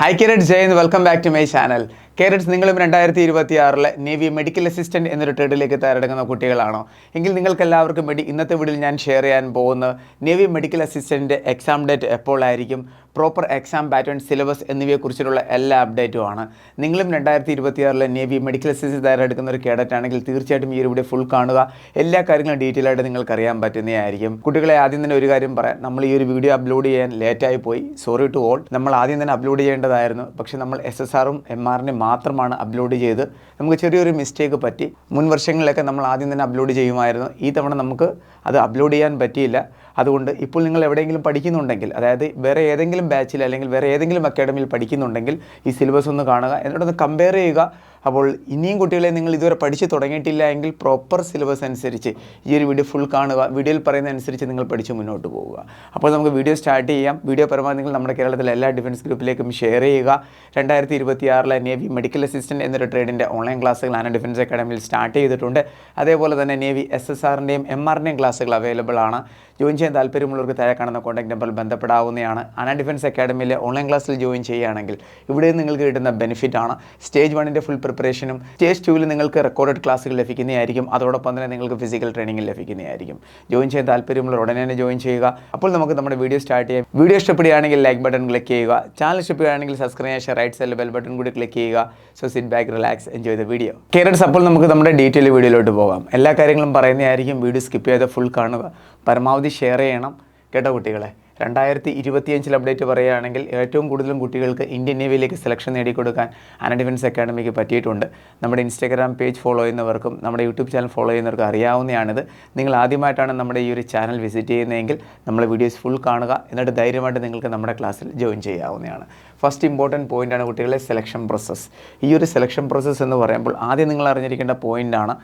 Hi Carrots, Jay and welcome back to my channel. കേരറ്റ്സ് നിങ്ങളും 2026 navy medical assistant എന്നൊരു ട്രേഡിലേക്ക് തയ്യാറെടുക്കുന്ന കുട്ടികളാണോ എങ്കിൽ നിങ്ങൾക്ക് എല്ലാവർക്കും വേണ്ടി ഇന്നത്തെ വീഡിയോയിൽ ഞാൻ ഷെയർ ചെയ്യാൻ പോകുന്ന navy medical assistant exam date എപ്പോഴായിരിക്കും, പ്രോപ്പർ എക്സാം പാറ്റേൺ, സിലബസ് എന്നിവയെക്കുറിച്ചുള്ള എല്ലാ അപ്ഡേറ്റുമാണ്. നിങ്ങളും 2026 നേവി മെഡിക്കൽ അസിസ്റ്റൻറ്റ് തയ്യാറെടുക്കുന്ന ഒരു കേഡറ്റ് ആണെങ്കിൽ തീർച്ചയായിട്ടും ഈ ഒരു വീഡിയോ ഫുൾ കാണുക. എല്ലാ കാര്യങ്ങളും ഡീറ്റെയിൽ ആയിട്ട് നിങ്ങൾക്ക് അറിയാൻ പറ്റുന്നതായിരിക്കും. കുട്ടികളെ ആദ്യം തന്നെ ഒരു കാര്യം പറയാം, നമ്മൾ ഈ ഒരു വീഡിയോ അപ്ലോഡ് ചെയ്യാൻ ലേറ്റായി പോയി, സോറി ടു ഓൾ. നമ്മൾ ആദ്യം തന്നെ അപ്ലോഡ് ചെയ്യേണ്ടതായിരുന്നു, പക്ഷേ നമ്മൾ SSRഉം MRനും മാത്രമാണ് അപ്ലോഡ് ചെയ്ത്. നമുക്ക് ചെറിയൊരു മിസ്റ്റേക്ക് പറ്റി. മുൻ വർഷങ്ങളിലൊക്കെ നമ്മൾ ആദ്യം തന്നെ അപ്ലോഡ് ചെയ്യുമായിരുന്നു. ഈ തവണ നമുക്ക് അത് അപ്ലോഡ് ചെയ്യാൻ പറ്റിയില്ല. അതുകൊണ്ട് ഇപ്പോൾ നിങ്ങൾ എവിടെയെങ്കിലും പഠിക്കുന്നുണ്ടെങ്കിൽ, അതായത് വേറെ ഏതെങ്കിലും ബാച്ചിൽ അല്ലെങ്കിൽ വേറെ ഏതെങ്കിലും അക്കാഡമിയിൽ പഠിക്കുന്നുണ്ടെങ്കിൽ ഈ സിലബസ് ഒന്ന് കാണുക, എന്നിട്ടൊന്ന് കമ്പയർ ചെയ്യുക. അപ്പോൾ ഇനിയും കുട്ടികളെ നിങ്ങൾ ഇതുവരെ പഠിച്ച് തുടങ്ങിയിട്ടില്ല എങ്കിൽ പ്രോപ്പർ സിലബസ് അനുസരിച്ച് ഈ ഒരു വീഡിയോ ഫുൾ കാണുക. വീഡിയോയിൽ പറയുന്ന അനുസരിച്ച് നിങ്ങൾ പഠിച്ച് മുന്നോട്ട് പോവുക. അപ്പോൾ നമുക്ക് വീഡിയോ സ്റ്റാർട്ട് ചെയ്യാം. വീഡിയോ പരമാവധി നിങ്ങൾ നമ്മുടെ കേരളത്തിലെ എല്ലാ ഡിഫൻസ് ഗ്രൂപ്പിലേക്കും ഷെയർ ചെയ്യുക. 2026 നേവി മെഡിക്കൽ അസിസ്റ്റൻറ്റ് എന്നൊരു ട്രേഡിൻ്റെ ഓൺലൈൻ ക്ലാസ്സുകൾ ആന ഡിഫൻസ് അക്കാഡമിയിൽ സ്റ്റാർട്ട് ചെയ്തിട്ടുണ്ട്. അതേപോലെ തന്നെ നേവി SSRൻ്റെയും MRൻ്റെയും ക്ലാസ്സുകൾ അവൈലബിൾ ആണ്. ജോയിൻ ചെയ്യാൻ താല്പര്യമുള്ളവർക്ക് താഴെ കാണുന്ന കോൺടാക്ട് നമ്പറിൽ ബന്ധപ്പെടാവുന്നതാണ്. ആന ഡിഫൻസ് അക്കാഡമിയിലെ ഓൺലൈൻ ക്ലാസ്സിൽ ജോയിൻ ചെയ്യുകയാണെങ്കിൽ ഇവിടെ നിങ്ങൾക്ക് കിട്ടുന്ന ബെനിഫിറ്റാണ് സ്റ്റേജ് 1ൻ്റെ ഫുൾ പ്രിപ്പറേഷനും സ്റ്റേജ് 2-ൽ നിങ്ങൾക്ക് റെക്കോർഡഡ് ക്ലാസ്സുകൾ ലഭിക്കുന്നതായിരിക്കും. അതോടൊപ്പം തന്നെ നിങ്ങൾക്ക് ഫിസിക്കൽ ട്രെയിനിങ് ലഭിക്കുന്നതായിരിക്കും. ജോയിൻ ചെയ്യാൻ താല്പര്യമുള്ളവർ ഉടനെ തന്നെ ജോയിൻ ചെയ്യുക. അപ്പോൾ നമുക്ക് നമ്മുടെ വീഡിയോ സ്റ്റാർട്ട് ചെയ്യാം. വീഡിയോ ഇഷ്ടപ്പെടുകയാണെങ്കിൽ ലൈക്ക് ബട്ടൺ ക്ലിക്ക് ചെയ്യുക. ചാനൽ ഇഷ്ടപ്പെടുകയാണെങ്കിൽ സബ്സ്ക്രൈബ് ചെയ്യുക. റൈറ്റ് സൈഡിൽ ബെൽ ബട്ടൺ കൂടി ക്ലിക്ക് ചെയ്യുക. So sit back, relax, enjoy the video. കേരറ്റ്സ്, അപ്പോൾ നമുക്ക് നമ്മുടെ ഡീറ്റെയിൽ വീഡിയോയിലോട്ട് പോകാം. എല്ലാ കാര്യങ്ങളും പറയുന്നതായിരിക്കും. വീഡിയോ സ്കിപ്പ് ചെയ്ത് ഫുൾ കാണുക. പരമാവധി ഷെയർ ചെയ്യണം കേട്ടോ കുട്ടികളെ. 2025 അപ്ഡേറ്റ് പറയുകയാണെങ്കിൽ ഏറ്റവും കൂടുതലും കുട്ടികൾക്ക് ഇന്ത്യൻ നേവിയിലേക്ക് സെലക്ഷൻ നേടിക്കൊടുക്കാൻ ആന ഡിഫൻസ് അക്കാഡമിക്ക് പറ്റിയിട്ടുണ്ട്. നമ്മുടെ ഇൻസ്റ്റാഗ്രാം പേജ് ഫോളോ ചെയ്യുന്നവർക്കും നമ്മുടെ യൂട്യൂബ് ചാനൽ ഫോളോ ചെയ്യുന്നവർക്കും അറിയാവുന്നതാണിത്. നിങ്ങൾ ആദ്യമായിട്ടാണ് നമ്മുടെ ഈ ഒരു ചാനൽ വിസിറ്റ് ചെയ്യുന്നതെങ്കിൽ നമ്മളെ വീഡിയോസ് ഫുൾ കാണുക. എന്നിട്ട് ധൈര്യമായിട്ട് നിങ്ങൾക്ക് നമ്മുടെ ക്ലാസ്സിൽ ജോയിൻ ചെയ്യാവുന്നതാണ്. ഫസ്റ്റ് ഇമ്പോർട്ടൻറ്റ് പോയിൻ്റാണ് കുട്ടികളെ സെലക്ഷൻ പ്രോസസ്സ്. ഈ ഒരു സെലക്ഷൻ പ്രോസസ്സ് എന്ന് പറയുമ്പോൾ ആദ്യം നിങ്ങൾ അറിഞ്ഞിരിക്കേണ്ട പോയിൻ്റാണ്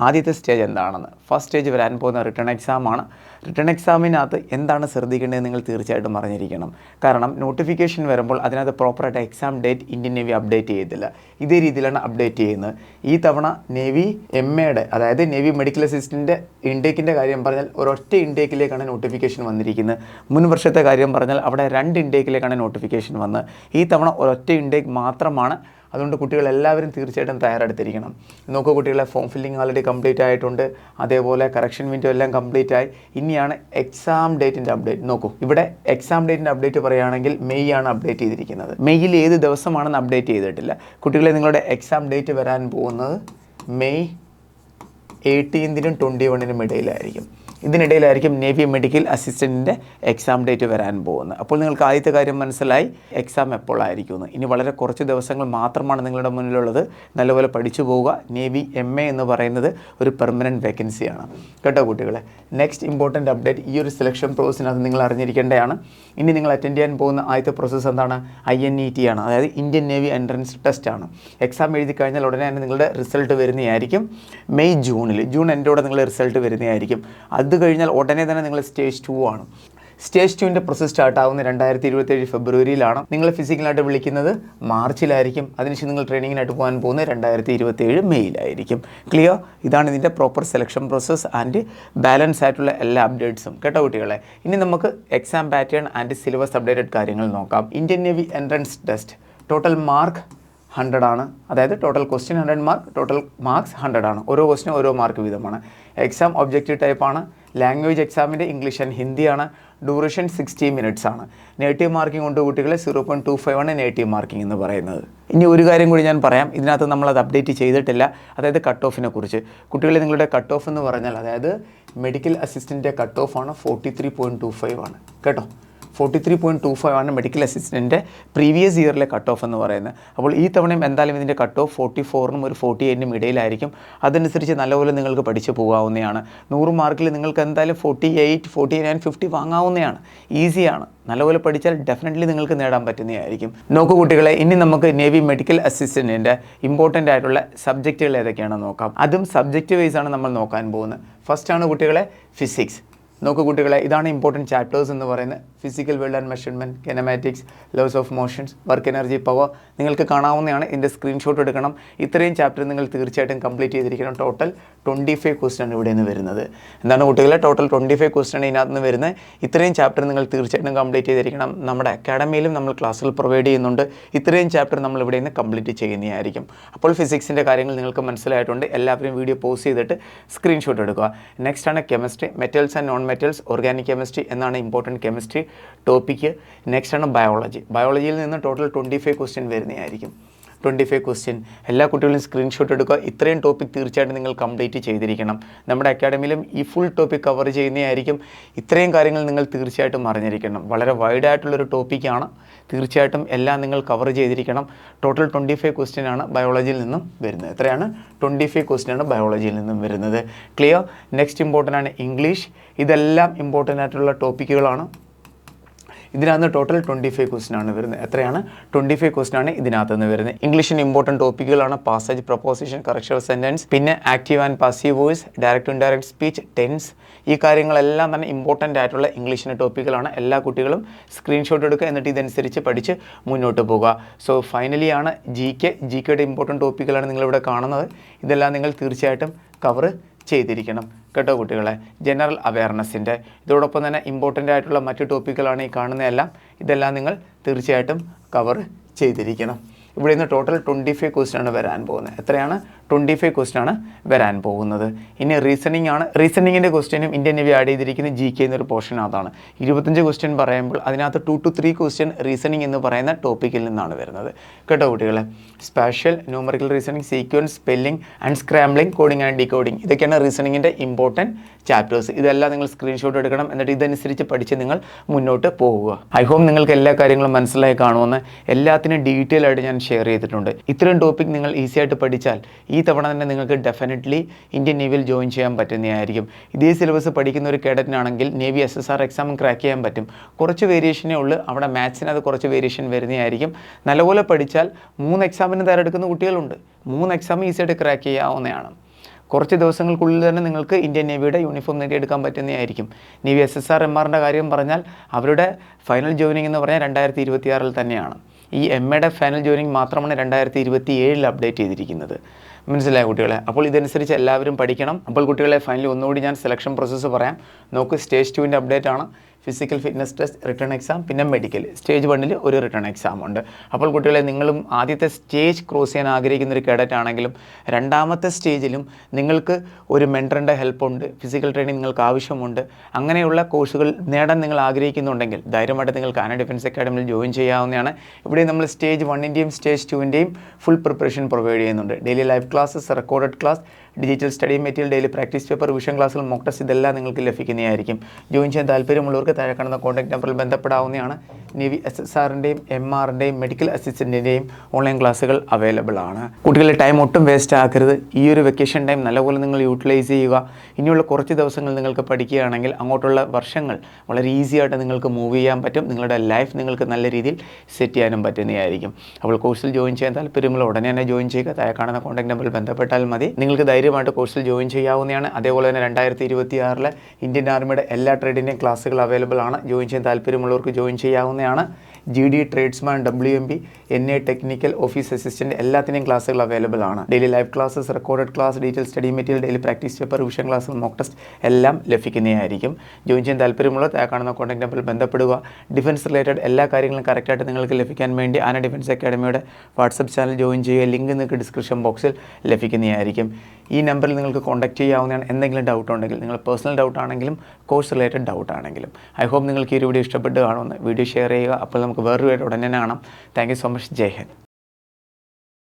ആദ്യത്തെ സ്റ്റേജ് എന്താണെന്ന്. ഫസ്റ്റ് സ്റ്റേജ് വരാൻ പോകുന്ന റിട്ടേൺ എക്സാമാണ്. റിട്ടേൺ എക്സാമിനകത്ത് എന്താണ് ശ്രദ്ധിക്കേണ്ടത് നിങ്ങൾ തീർച്ചയായിട്ടും അറിഞ്ഞിരിക്കണം. കാരണം നോട്ടിഫിക്കേഷൻ വരുമ്പോൾ അതിനകത്ത് പ്രോപ്പറായിട്ട് exam date Indian navy update ചെയ്തില്ല. ഇതേ രീതിയിലാണ് അപ്ഡേറ്റ് ചെയ്യുന്നത്. ഈ തവണ നേവി MAയുടെ, അതായത് നേവി മെഡിക്കൽ അസിസ്റ്റൻ്റ് ഇൻടേക്കിൻ്റെ കാര്യം പറഞ്ഞാൽ ഒരൊറ്റ ഇൻടേക്കിലേക്കാണ് നോട്ടിഫിക്കേഷൻ വന്നിരിക്കുന്നത്. മുൻ വർഷത്തെ കാര്യം പറഞ്ഞാൽ അവിടെ 2 ഇൻടേക്കിലേക്കാണ് നോട്ടിഫിക്കേഷൻ വന്നത്. ഈ തവണ ഒരൊറ്റ ഇൻടേക്ക് മാത്രമാണ്. അതുകൊണ്ട് കുട്ടികളെല്ലാവരും തീർച്ചയായിട്ടും തയ്യാറെടുത്തിരിക്കണം. നോക്കൂ കുട്ടികളെ, ഫോം ഫില്ലിംഗ് ഓൾറെഡി കംപ്ലീറ്റ് ആയിട്ടുണ്ട്. അതേപോലെ കറക്ഷൻ വിൻഡോ എല്ലാം കംപ്ലീറ്റ് ആയി. ഇനിയാണ് എക്സാം ഡേറ്റിൻ്റെ അപ്ഡേറ്റ്. നോക്കൂ, ഇവിടെ എക്സാം ഡേറ്റിൻ്റെ അപ്ഡേറ്റ് പറയുകയാണെങ്കിൽ മെയ് ആണ് അപ്ഡേറ്റ് ചെയ്തിരിക്കുന്നത്. മെയ്യിൽ ഏത് ദിവസമാണെന്ന് അപ്ഡേറ്റ് ചെയ്തിട്ടില്ല. കുട്ടികളെ, നിങ്ങളുടെ എക്സാം ഡേറ്റ് വരാൻ പോകുന്നത് മെയ് 18-നും 21-നും ഇടയിലായിരിക്കും. ഇതിനിടയിലായിരിക്കും നേവി മെഡിക്കൽ അസിസ്റ്റൻറ്റിൻ്റെ എക്സാം ഡേറ്റ് വരാൻ പോകുന്നത്. അപ്പോൾ നിങ്ങൾക്ക് ആദ്യത്തെ കാര്യം മനസ്സിലായി, എക്സാം എപ്പോഴായിരിക്കുമെന്ന്. ഇനി വളരെ കുറച്ച് ദിവസങ്ങൾ മാത്രമാണ് നിങ്ങളുടെ മുന്നിലുള്ളത്. നല്ലപോലെ പഠിച്ചു പോവുക. നേവി MA എന്ന് പറയുന്നത് ഒരു പെർമനൻറ്റ് വേക്കൻസിയാണ് കേട്ടോ കുട്ടികളെ. നെക്സ്റ്റ് ഇമ്പോർട്ടൻറ്റ് അപ്ഡേറ്റ്, ഈ ഒരു സെലക്ഷൻ പ്രോസസ്സിനകത്ത് നിങ്ങൾ അറിഞ്ഞിരിക്കേണ്ടതാണ്. ഇനി നിങ്ങൾ അറ്റൻഡ് ചെയ്യാൻ പോകുന്ന ആദ്യത്തെ പ്രോസസ്സ് എന്താണ്? INET ആണ്, അതായത് ഇന്ത്യൻ നേവി എൻട്രൻസ് ടെസ്റ്റ് ആണ്. എക്സാം എഴുതി കഴിഞ്ഞാൽ ഉടനെ തന്നെ നിങ്ങളുടെ റിസൾട്ട് വരുന്നതായിരിക്കും. ജൂൺ എൻഡോടെ നിങ്ങളുടെ റിസൾട്ട് വരുന്നതായിരിക്കും. അത് കഴിഞ്ഞാൽ ഉടനെ തന്നെ നിങ്ങൾ സ്റ്റേജ് 2 ആണ്. സ്റ്റേജ് 2ൻ്റെ പ്രോസസ് സ്റ്റാർട്ട് ആവുന്ന 2027 ഫെബ്രുവരിയിലാണ്. നിങ്ങൾ ഫിസിക്കലായിട്ട് വിളിക്കുന്നത് മാർച്ചിലായിരിക്കും. അതിനുശേഷം നിങ്ങൾ ട്രെയിനിങ്ങിനായിട്ട് പോകാൻ പോകുന്നത് 2027 മെയ്യിലായിരിക്കും. ക്ലിയർ? ഇതാണ് ഇതിൻ്റെ proper selection process and balance ആയിട്ടുള്ള എല്ലാ അപ്ഡേറ്റ്സും കേട്ടോ കുട്ടികളെ. ഇനി നമുക്ക് exam pattern and syllabus updated കാര്യങ്ങൾ നോക്കാം. Indian navy entrance test total mark 100 ആണ്. അതായത് total question 100 mark, total marks 100 ആണ്. ഓരോ ക്വസ്റ്റിനും ഓരോ മാർക്ക് വീതമാണ്. എക്സാം ഒബ്ജക്റ്റീവ് ടൈപ്പാണ്. ലാംഗ്വേജ് എക്സാമിൻ്റെ ഇംഗ്ലീഷ് ആൻഡ് ഹിന്ദിയാണ്. ഡ്യൂറേഷൻ 60 മിനിറ്റ്സ് ആണ്. നെഗറ്റീവ് മാർക്കിംഗ് കൊണ്ട് കുട്ടികളെ 0.25 ആണ് നെഗറ്റീവ് മാർക്കിംഗ് എന്ന് പറയുന്നത്. ഇനി ഒരു കാര്യം കൂടി ഞാൻ പറയാം, ഇതിനകത്ത് നമ്മളത് അപ്ഡേറ്റ് ചെയ്തിട്ടില്ല. അതായത് കട്ട് ഓഫിനെ കുറിച്ച്. കുട്ടികളെ, നിങ്ങളുടെ കട്ട് ഓഫ് എന്ന് പറഞ്ഞാൽ, അതായത് മെഡിക്കൽ അസിസ്റ്റൻറ്റിൻ്റെ കട്ട് ഓഫ് ആണ് 43.25 ആണ് കേട്ടോ. 43.25 ആണ് മെഡിക്കൽ അസിസ്റ്റൻറ്റിൻ്റെ പ്രീവിയസ് ഇയറിലെ കട്ട് ഓഫ് എന്ന് പറയുന്നത്. അപ്പോൾ ഈ തവണയും എന്തായാലും ഇതിൻ്റെ കട്ട് ഓഫ് 44-നും ഒരു 48-നും ഇടയിലായിരിക്കും. അതനുസരിച്ച് നല്ലപോലെ നിങ്ങൾക്ക് പഠിച്ചു പോകാവുന്നതാണ്. 100 മാർക്കിൽ നിങ്ങൾക്ക് എന്തായാലും 48, 49, 50 വാങ്ങാവുന്നതാണ്. ഈസിയാണ്. നല്ലപോലെ പഠിച്ചാൽ ഡെഫിനറ്റ്ലി നിങ്ങൾക്ക് നേടാൻ പറ്റുന്നതായിരിക്കും. നോക്കൂ കുട്ടികളെ, ഇനി നമുക്ക് നേവി മെഡിക്കൽ അസിസ്റ്റൻറ്റിൻ്റെ ഇമ്പോർട്ടൻ്റ് ആയിട്ടുള്ള സബ്ജക്റ്റുകൾ ഏതൊക്കെയാണെന്ന് നോക്കാം. അതും സബ്ജക്റ്റ് വൈസ് ആണ് നമ്മൾ നോക്കാൻ പോകുന്നത്. ഫസ്റ്റ് ആണ് കുട്ടികളെ ഫിസിക്സ്. നോക്കൂ കുട്ടികളെ, ഇതാണ് ഇമ്പോർട്ടൻറ്റ് ചാപ്റ്റേഴ്സ് എന്ന് പറയുന്നത്. Physical world and measurement, kinematics, laws of motions, work energy, power. നിങ്ങൾക്ക് കാണാവുന്നതാണ്. ഇതിൻ്റെ സ്ക്രീൻഷോട്ട് എടുക്കണം. ഇത്രയും ചാപ്റ്റർ നിങ്ങൾ തീർച്ചയായിട്ടും കംപ്ലീറ്റ് ചെയ്തിരിക്കണം. ടോട്ടൽ 25 ക്വസ്റ്റ്യൻ ഇവിടെ നിന്ന് വരുന്നത്. എന്താണ് കുട്ടികളെ, ടോട്ടൽ 25 ക്വസ്റ്റ്യൻ ഇതിനകത്ത് നിന്ന് വരുന്നത്. ഇത്രയും ചാപ്റ്റർ നിങ്ങൾ തീർച്ചയായിട്ടും കംപ്ലീറ്റ് ചെയ്തിരിക്കണം. നമ്മുടെ അക്കാഡമിയിലും നമ്മൾ ക്ലാസ്സുകൾ പ്രൊവൈഡ് ചെയ്യുന്നുണ്ട്. ഇത്രയും ചാപ്റ്റർ നമ്മൾ ഇവിടെ നിന്ന് കംപ്ലീറ്റ് ചെയ്യുന്നതായിരിക്കും. അപ്പോൾ ഫിസിക്സിൻ്റെ കാര്യങ്ങൾ നിങ്ങൾക്ക് മനസ്സിലായിട്ടുണ്ട്. എല്ലാവരും വീഡിയോ പോസ് ചെയ്തിട്ട് സ്ക്രീൻഷോട്ട് എടുക്കുക. നെക്സ്റ്റ് ആണ് chemistry, metals and non metals, organic chemistry എന്നാണ് ഇമ്പോർട്ടൻറ്റ് കെമിസ്ട്രി ടോപ്പിക്ക്. നെക്സ്റ്റ് ആണ് ബയോളജി. ബയോളജിയിൽ നിന്ന് ടോട്ടൽ 25 ക്വസ്റ്റ്യൻ വരുന്നതായിരിക്കും. 25 ക്വസ്റ്റ്യൻ. എല്ലാ കുട്ടികളും സ്ക്രീൻഷോട്ട് എടുക്കുക. ഇത്രയും ടോപ്പിക് തീർച്ചയായിട്ടും നിങ്ങൾ കംപ്ലീറ്റ് ചെയ്തിരിക്കണം. നമ്മുടെ അക്കാഡമിയിലും ഈ ഫുൾ ടോപ്പിക് കവർ ചെയ്യുന്നതായിരിക്കും. ഇത്രയും കാര്യങ്ങൾ നിങ്ങൾ തീർച്ചയായിട്ടും അറിഞ്ഞിരിക്കണം. വളരെ വൈഡായിട്ടുള്ളൊരു ടോപ്പിക്കാണ്. തീർച്ചയായിട്ടും എല്ലാം നിങ്ങൾ കവർ ചെയ്തിരിക്കണം. ടോട്ടൽ 25 ക്വസ്റ്റ്യൻ ആണ് ബയോളജിയിൽ നിന്നും വരുന്നത്. എത്രയാണ്? 25 ക്വസ്റ്റ്യൻ ആണ് ബയോളജിയിൽ നിന്നും വരുന്നത്. ക്ലിയർ? നെക്സ്റ്റ് ഇമ്പോർട്ടൻ്റ് ആണ് ഇംഗ്ലീഷ്. ഇതെല്ലാം ഇമ്പോർട്ടൻ്റ് ആയിട്ടുള്ള ടോപ്പിക്കുകളാണ്. ഇതിനകത്ത് ടോട്ടൽ 25 ക്വസ്റ്റ്യൻ ആണ് വരുന്നത്. എത്രയാണ്? 25 ക്വസ്റ്റ്യൻ ആണ് ഇതിനകത്ത് നിന്ന് വരുന്നത്. ഇംഗ്ലീഷിന് ഇമ്പോർട്ടൻറ്റ് ടോപ്പിക്കുകളാണ് പാസേജ്, പ്രൊപ്പോസിഷൻ, കറക്ഷൻ സെൻറ്റൻസ്, പിന്നെ active and passive voice, direct indirect speech, tense. ഈ കാര്യങ്ങളെല്ലാം തന്നെ ഇമ്പോർട്ടൻ്റ് ആയിട്ടുള്ള ഇംഗ്ലീഷിൻ്റെ ടോപ്പിക്കുകളാണ്. എല്ലാ കുട്ടികളും സ്ക്രീൻഷോട്ട് എടുക്കുക. എന്നിട്ട് ഇതനുസരിച്ച് പഠിച്ച് മുന്നോട്ട് പോകുക. സോ ഫൈനലി ആണ് ജികെയുടെ ഇമ്പോർട്ടൻറ്റ് ടോപ്പിക്കുകളാണ് നിങ്ങളിവിടെ കാണുന്നത്. ഇതെല്ലാം നിങ്ങൾ തീർച്ചയായിട്ടും കവർ ചെയ്തിരിക്കണം കേട്ടോ കുട്ടികളെ. ജനറൽ അവയർനെസ്സിൻ്റെ ഇതോടൊപ്പം തന്നെ ഇമ്പോർട്ടൻ്റ് ആയിട്ടുള്ള മറ്റു ടോപ്പിക്കുകളാണ് ഈ കാണുന്നതെല്ലാം. ഇതെല്ലാം നിങ്ങൾ തീർച്ചയായിട്ടും കവർ ചെയ്തിരിക്കണം. ഇവിടെ നിന്ന് ടോട്ടൽ 25 ക്വസ്റ്റ്യൻ ആണ് വരാൻ പോകുന്നത്. എത്രയാണ്? 25 ക്വസ്റ്റ്യൻ ആണ് വരാൻ പോകുന്നത്. ഇനി റീസണിംഗ് ആണ്. റീസണിങ്ങിൻ്റെ ക്വസ്റ്റ്യനും ഇന്ത്യൻ നേവി ആഡ് ചെയ്തിരിക്കുന്ന GK എന്നൊരു പോർഷൻ അതാണ്. 25 ക്വസ്റ്റ്യൻ പറയുമ്പോൾ അതിനകത്ത് 2 to 3 ക്വസ്റ്റ്യൻ റീസണിംഗ് എന്ന് പറയുന്ന ടോപ്പിക്കിൽ നിന്നാണ് വരുന്നത് കേട്ടോ കുട്ടികളെ. Spatial, numerical reasoning, sequence, spelling and scrambling, coding and decoding, ഇതൊക്കെയാണ് റീസണിങ്ങിൻ്റെ ഇമ്പോർട്ടൻറ്റ് ചാപ്റ്റേഴ്സ്. ഇതെല്ലാം നിങ്ങൾ സ്ക്രീൻഷോട്ട് എടുക്കണം. എന്നിട്ട് ഇതനുസരിച്ച് പഠിച്ച് നിങ്ങൾ മുന്നോട്ട് പോവുക. ഐ ഹോപ്പ് നിങ്ങൾക്ക് എല്ലാ കാര്യങ്ങളും മനസ്സിലായി കാണുമെന്ന്. എല്ലാത്തിനും ഡീറ്റെയിൽ ആയിട്ട് ഞാൻ ഷെയർ ചെയ്തിട്ടുണ്ട്. ഇത്രയും ടോപ്പിക് നിങ്ങൾ ഈസി ആയിട്ട് പഠിച്ചാൽ ഈ തവണ തന്നെ നിങ്ങൾക്ക് ഡെഫിനറ്റ്ലി ഇന്ത്യൻ നേവിയിൽ ജോയിൻ ചെയ്യാൻ പറ്റുന്നതായിരിക്കും. ഇതേ സിലബസ് പഠിക്കുന്ന ഒരു കേഡറ്റിനാണെങ്കിൽ നേവി SSR എക്സാം ക്രാക്ക് ചെയ്യാൻ പറ്റും. കുറച്ച് വേരിയേഷനേ ഉള്ളൂ. അവിടെ മാത്സിനകത്ത് കുറച്ച് വേരിയേഷൻ വരുന്നതായിരിക്കും. നല്ലപോലെ പഠിച്ചാൽ 3 എക്സാമിന് തയ്യാറെടുക്കുന്ന കുട്ടികളുണ്ട്. 3 എക്സാം ഈസി ആയിട്ട് ക്രാക്ക് ചെയ്യാവുന്നതാണ്. കുറച്ച് ദിവസങ്ങൾക്കുള്ളിൽ തന്നെ നിങ്ങൾക്ക് ഇന്ത്യൻ നേവിയുടെ യൂണിഫോം നേടിയെടുക്കാൻ പറ്റുന്നതായിരിക്കും. നേവി SSR MRൻ്റെ കാര്യം പറഞ്ഞാൽ അവരുടെ ഫൈനൽ ജോയിനിങ് എന്ന് പറഞ്ഞാൽ 2026 തന്നെയാണ്. ഈ MAയുടെ ഫൈനൽ ജോയിനിങ് മാത്രമാണ് 2027 അപ്ഡേറ്റ് ചെയ്തിരിക്കുന്നത്. മനസ്സിലായ കുട്ടികളെ? അപ്പോൾ ഇതനുസരിച്ച് എല്ലാവരും പഠിക്കണം. അപ്പോൾ കുട്ടികളെ ഫൈനലി ഒന്നുകൂടി ഞാൻ സെലക്ഷൻ പ്രോസസ്സ് പറയാം. നോക്ക്, സ്റ്റേജ് 2ൻ്റെ അപ്ഡേറ്റ് ആണ്. Physical fitness test, return exam, പിന്നെ മെഡിക്കൽ. സ്റ്റേജ് 1 ഒരു റിട്ടേൺ എക്സാം ഉണ്ട്. അപ്പോൾ കുട്ടികളെ, നിങ്ങളും ആദ്യത്തെ സ്റ്റേജ് ക്രോസ് ചെയ്യാൻ ആഗ്രഹിക്കുന്ന ഒരു കേഡറ്റ് ആണെങ്കിലും രണ്ടാമത്തെ സ്റ്റേജിലും നിങ്ങൾക്ക് ഒരു മെൻറ്ററിൻ്റെ ഹെൽപ്പുണ്ട്, ഫിസിക്കൽ ട്രെയിനിങ് നിങ്ങൾക്ക് ആവശ്യമുണ്ട്. അങ്ങനെയുള്ള കോഴ്സുകൾ നേടാൻ നിങ്ങൾ ആഗ്രഹിക്കുന്നുണ്ടെങ്കിൽ ധൈര്യമായിട്ട് നിങ്ങൾക്ക് ആന ഡിഫൻസ് അക്കാഡമിയിൽ ജോയിൻ ചെയ്യാവുന്നതാണ്. ഇവിടെ നമ്മൾ സ്റ്റേജ് 1ൻ്റെയും സ്റ്റേജ് 2ൻ്റെയും ഫുൾ പ്രിപ്പറേഷൻ പ്രൊവൈഡ് ചെയ്യുന്നുണ്ട്. Daily live classes, recorded class, digital study material, daily practice paper, vision ക്ലാസ്സുകൾ, മോക്ക് ടെസ്റ്റ്, ഇതെല്ലാം നിങ്ങൾക്ക് ലഭിക്കുന്നതായിരിക്കും. ജോയിൻ ചെയ്യാൻ താല്പര്യമുള്ളവർക്ക് താഴെ കാണുന്ന കോൺടാക്ട് നമ്പറിൽ ബന്ധപ്പെടാവുന്നതാണ്. നേവി SSRൻ്റെയും MRൻ്റെയും മെഡിക്കൽ അസിസ്റ്റൻറ്റിൻ്റെയും ഓൺലൈൻ ക്ലാസ്സുകൾ അവൈലബിൾ ആണ്. കുട്ടികളുടെ ടൈം ഒട്ടും വേസ്റ്റ് ആക്കരുത്. ഈ ഒരു വെക്കേഷൻ ടൈം നല്ലപോലെ നിങ്ങൾ യൂട്ടിലൈസ് ചെയ്യുക. ഇനിയുള്ള കുറച്ച് ദിവസങ്ങൾ നിങ്ങൾക്ക് പഠിക്കുകയാണെങ്കിൽ അങ്ങോട്ടുള്ള വർഷങ്ങൾ വളരെ ഈസി ആയിട്ട് നിങ്ങൾക്ക് മൂവ് ചെയ്യാൻ പറ്റും. നിങ്ങളുടെ ലൈഫ് നിങ്ങൾക്ക് നല്ല രീതിയിൽ സെറ്റ് ചെയ്യാനും പറ്റുന്നതായിരിക്കും. അപ്പോൾ കോഴ്സിൽ ജോയിൻ ചെയ്യാൻ താല്പര്യമുള്ള ഉടനെ തന്നെ ജോയിൻ ചെയ്യുക. താഴെ കാണുന്ന കോൺടാക്ട് നമ്പറിൽ ബന്ധപ്പെട്ടാൽ മതി. നിങ്ങൾക്ക് ധൈര്യമായിട്ട് കോഴ്സിൽ ജോയിൻ ചെയ്യാവുന്നതാണ്. അതേപോലെ തന്നെ 2026 ഇന്ത്യൻ ആർമിയുടെ എല്ലാ ട്രേഡിൻ്റെയും ക്ലാസ്സുകൾ അവൈലബിൾ ആണ്. ജോയിൻ ചെയ്യാൻ താല്പര്യമുള്ളവർക്ക് ജോയിൻ ചെയ്യാവുന്നതാണ്. GD, tradesman, WMB, NA, technical, office assistant, എല്ലാത്തിൻ്റെയും ക്ലാസ്സുകൾ അവൈലബിൾ ആണ്. Daily live classes, recorded class, detail study material, daily practice paper, vision class, mock test എല്ലാം ലഭിക്കുന്നതായിരിക്കും. ജോയിൻ ചെയ്യാൻ താല്പര്യമുള്ള താഴെ കാണുന്ന കോൺടാക്ട് നമ്പറിൽ ബന്ധപ്പെടുക. ഡിഫൻസ് റിലേറ്റഡ് എല്ലാ കാര്യങ്ങളും കറക്റ്റായിട്ട് നിങ്ങൾക്ക് ലഭിക്കാൻ വേണ്ടി ആന ഡിഫൻസ് അക്കാഡമിയുടെ വാട്സപ്പ് ചാനൽ ജോയിൻ ചെയ്യുക. ലിങ്ക് നിങ്ങൾക്ക് ഡിസ്ക്രിപ്ഷൻ ബോക്സിൽ ലഭിക്കുന്നതായിരിക്കും. ഈ നമ്പറിൽ നിങ്ങൾക്ക് കോൺടാക്ട് ചെയ്യാവുന്നതാണ്. എന്തെങ്കിലും ഡൗട്ട് ഉണ്ടെങ്കിൽ, നിങ്ങൾ പേഴ്സണൽ ഡൗട്ട് ആണെങ്കിലും കോഴ്സ് റിലേറ്റഡ് ഡൗട്ട് ആണെങ്കിലും. ഐ ഹോപ്പ് നിങ്ങൾക്ക് ഈ ഒരു വീഡിയോ ഇഷ്ടപ്പെട്ട് കാണുമെന്ന്. വീഡിയോ ഷെയർ ചെയ്യുക. അപ്പോൾ നമുക്ക് വേറൊരു വീഡിയോ ഉടനെ കാണാം. Thank you so much. Jai Hind.